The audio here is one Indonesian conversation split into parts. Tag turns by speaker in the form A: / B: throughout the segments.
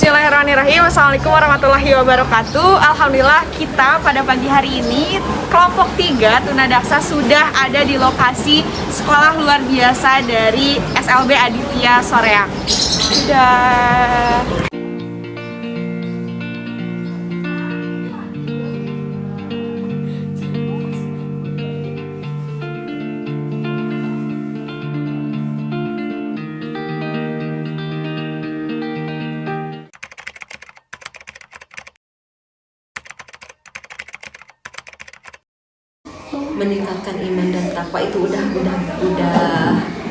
A: Bismillahirrahmanirrahim. Assalamualaikum warahmatullahi wabarakatuh. Alhamdulillah kita pada pagi hari ini kelompok 3 Tunadaksa sudah ada di lokasi sekolah luar biasa dari SLB Aditya Soreang. Sudah.
B: Meningkatkan iman dan takwa itu udah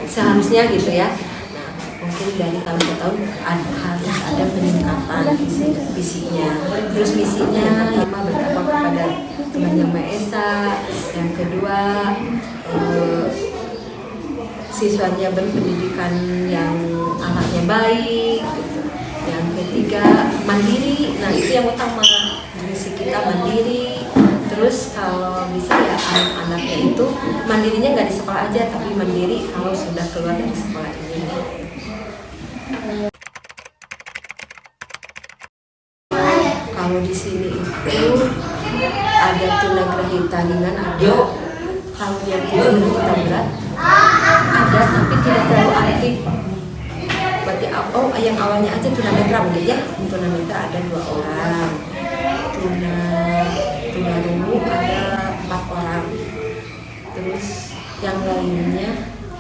B: seharusnya gitu ya. Nah, mungkin dari tahun ke tahun harus ada peningkatan visinya. Terus misinya yang bertakwa kepada Tuhan Yang Maha Esa. Yang kedua, siswanya berpendidikan yang anaknya baik gitu. Yang ketiga, mandiri. Nah, itu yang utama. Misi kita mandiri. Terus kalau bisa ya anak-anaknya itu mandirinya nggak di sekolah aja, tapi mandiri kalau sudah keluar dari sekolah ini. Kalau di sini itu ada tunagrahita ringan, ada kalau yang tunagrahita berat ada, tapi tidak terlalu aktif. Berarti yang awalnya aja tunanetra gitu ya. Tunanetra ada 2 orang. Tunarungu ada 4 orang. Terus yang lainnya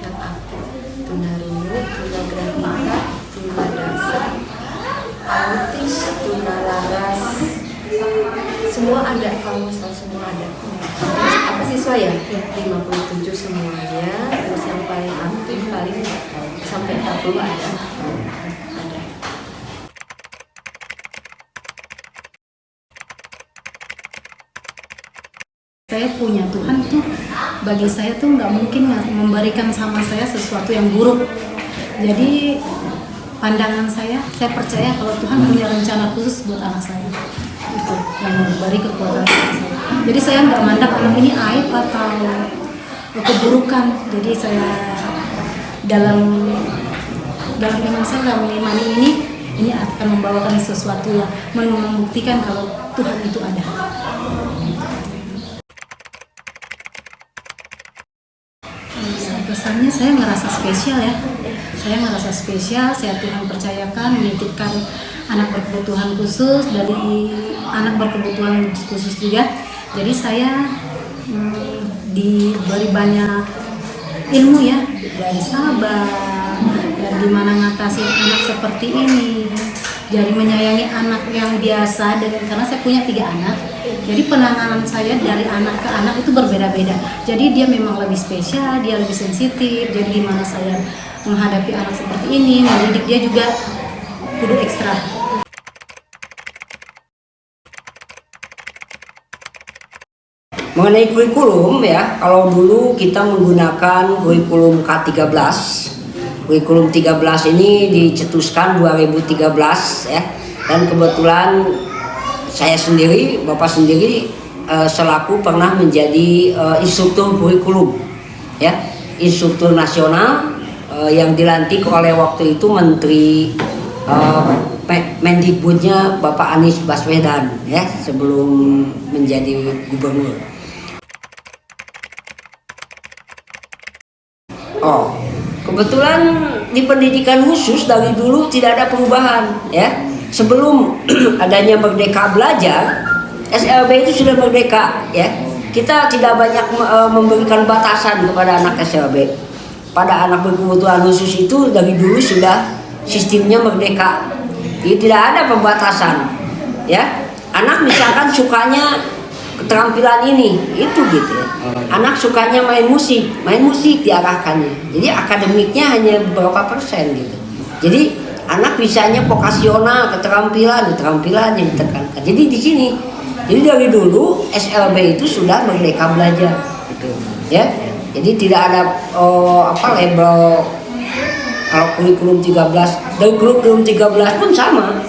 B: yang aktif tunarungu, tunagrahita, tunadaksa, autis, tunalaras, semua ada. Kalau misal semua ada. Terus apa siswa ya? 57 semuanya. Terus yang paling aktif paling sampai 40 ada.
C: Saya punya Tuhan tuh bagi saya tuh nggak mungkin memberikan sama saya sesuatu yang buruk. Jadi pandangan saya percaya kalau Tuhan punya rencana khusus buat anak saya. Itu yang memberi kekuatan saya. Jadi saya nggak mandang anak ini aib atau keburukan. Jadi saya dalam iman saya dalam mengimani ini akan membawakan sesuatu yang membuktikan kalau Tuhan itu ada. Kesannya saya ngerasa spesial ya. Saya Tuhan percayakan menitipkan anak berkebutuhan khusus, dari anak berkebutuhan khusus juga. Jadi saya diberi banyak ilmu ya, dari sabar, dan gimana ngatasin anak seperti ini, jadi menyayangi anak yang biasa. Karena saya punya 3 anak, jadi penanganan saya dari anak ke anak itu berbeda-beda. Jadi dia memang lebih spesial, dia lebih sensitif. Jadi gimana saya menghadapi anak seperti ini, mendidik dia juga kudu ekstra.
D: Mengenai kurikulum ya, kalau dulu kita menggunakan kurikulum K13. Kurikulum 13 ini dicetuskan 2013 ya. Dan kebetulan saya sendiri, Bapak sendiri selaku pernah menjadi instruktur kurikulum ya, instruktur nasional yang dilantik oleh waktu itu Menteri Mendikbudnya Bapak Anies Baswedan ya, sebelum menjadi gubernur. Kebetulan di pendidikan khusus dari dulu tidak ada perubahan ya. Sebelum adanya Merdeka Belajar, SLB itu sudah merdeka ya. Kita tidak banyak memberikan batasan kepada anak SLB. Pada anak berkebutuhan khusus itu dari dulu sudah sistemnya merdeka. Jadi tidak ada pembatasan ya. Anak misalkan sukanya keterampilan ini, itu gitu ya. Anak sukanya main musik diarahkannya. Jadi akademiknya hanya berapa persen gitu. Jadi anak bisanya vokasional, keterampilan yang ditekankan. Jadi di sini, jadi dari dulu SLB itu sudah merdeka belajar, gitu, ya. Jadi tidak ada label kalau kurikulum 13. Dari kurikulum 13 pun sama.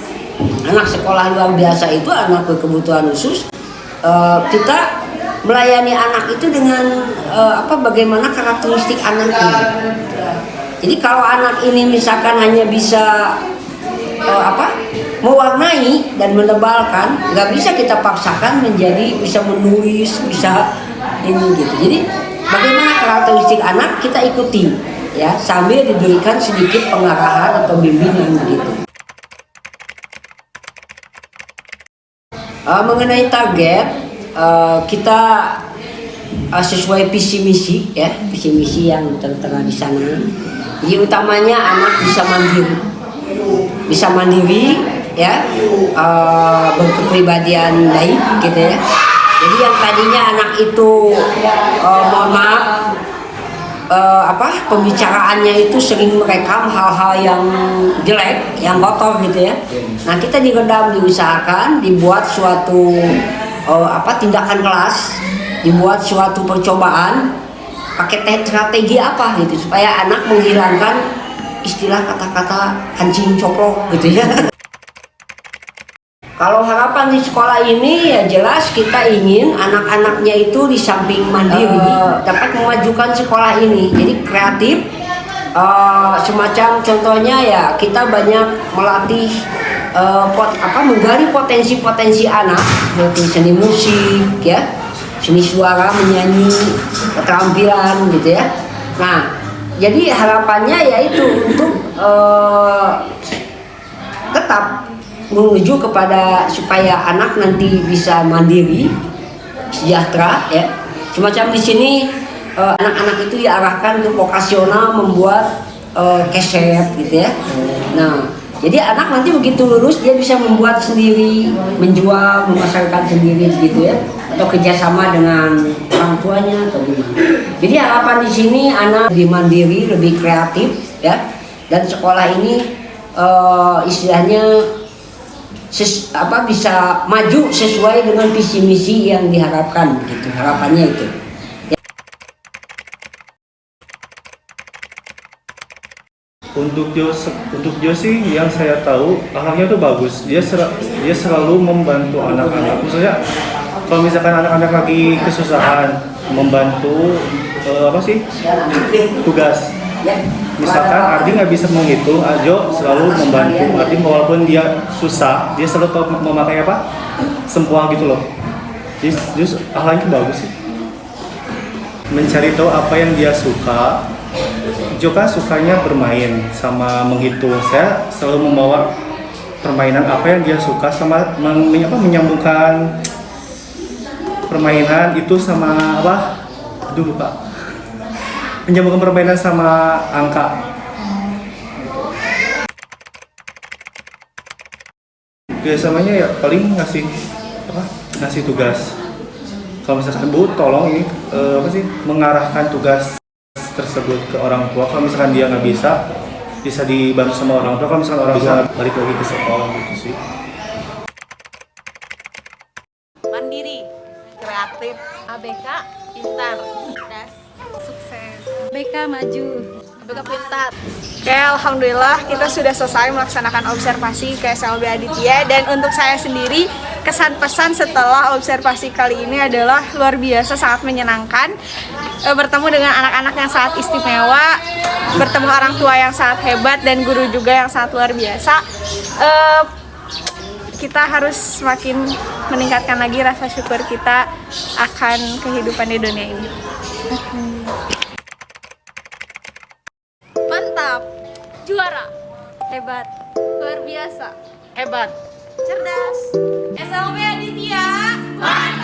D: Anak sekolah luar biasa itu anak berkebutuhan khusus. Kita melayani anak itu dengan bagaimana karakteristik anaknya. Jadi kalau anak ini misalkan hanya bisa mewarnai dan menebalkan, nggak bisa kita paksakan menjadi bisa menulis, bisa ini gitu. Jadi bagaimana karakteristik anak kita ikuti ya, sambil diberikan sedikit pengarahan atau bimbingan begitu. Mengenai target, kita sesuai visi misi ya, visi misi yang tertera di sana. Jadi utamanya anak bisa mandiri ya, berkepribadian baik gitu ya. Jadi yang tadinya anak itu mohon maaf pembicaraannya itu sering merekam hal-hal yang jelek, yang kotor gitu ya. Nah, kita diredam, diusahakan, dibuat suatu tindakan kelas, dibuat suatu percobaan pakai strategi apa gitu supaya anak menghilangkan istilah kata-kata kancing coplok gitu ya. Kalau harapan di sekolah ini ya jelas kita ingin anak-anaknya itu di samping mandiri dapat memajukan sekolah ini. Jadi kreatif, semacam contohnya ya kita banyak melatih menggali potensi-potensi anak seperti seni musik ya, seni suara, menyanyi, keterampilan gitu ya. Nah, jadi harapannya yaitu untuk tetap menuju kepada supaya anak nanti bisa mandiri, sejahtera ya. Semacam di sini anak-anak itu diarahkan ke vokasional membuat keset gitu ya. Nah, jadi anak nanti begitu lulus dia bisa membuat sendiri, menjual, memasarkan sendiri gitu ya, atau kerjasama dengan orang tuanya atau gimana. Jadi harapan di sini anak lebih mandiri, lebih kreatif ya, dan sekolah ini istilahnya bisa maju sesuai dengan visi misi yang diharapkan gitu, harapannya itu.
E: Untuk Jo sih yang saya tahu anaknya tuh bagus, dia selalu membantu anak-anak. Maksudnya kalau misalkan anak-anak lagi kesusahan, membantu tugas. Misalkan Ardi nggak bisa menghitung, Jo selalu membantu Ardi walaupun dia susah, dia selalu tahu memakai sempoa gitu loh. Jadi akhlaknya bagus sih. Mencari tahu apa yang dia suka. Jo kan sukanya bermain sama menghitung. Saya selalu membawa permainan apa yang dia suka sama menyambungkan permainan itu sama lupa. Menyambungkan permainan sama angka. Biasanya ya paling ngasih tugas. Kalau misalkan Bu, tolong ini mengarahkan tugas tersebut ke orang tua. Kalau misalkan dia nggak bisa dibantu sama orang tua. Kalau misalkan orang tua balik lagi ke sekolah gitu sih.
A: Mandiri, kreatif, ABK, pintar, cerdas, sukses.
C: BK maju.
A: ABK pintar. Oke, alhamdulillah kita sudah selesai melaksanakan observasi ke SLB Aditya, dan untuk saya sendiri kesan pesan setelah observasi kali ini adalah luar biasa, sangat menyenangkan, bertemu dengan anak-anak yang sangat istimewa, bertemu orang tua yang sangat hebat, dan guru juga yang sangat luar biasa. Kita harus semakin meningkatkan lagi rasa syukur kita akan kehidupan di dunia ini. Mantap, juara, hebat, luar biasa, hebat, cerdas, SLB Aditya, mantap.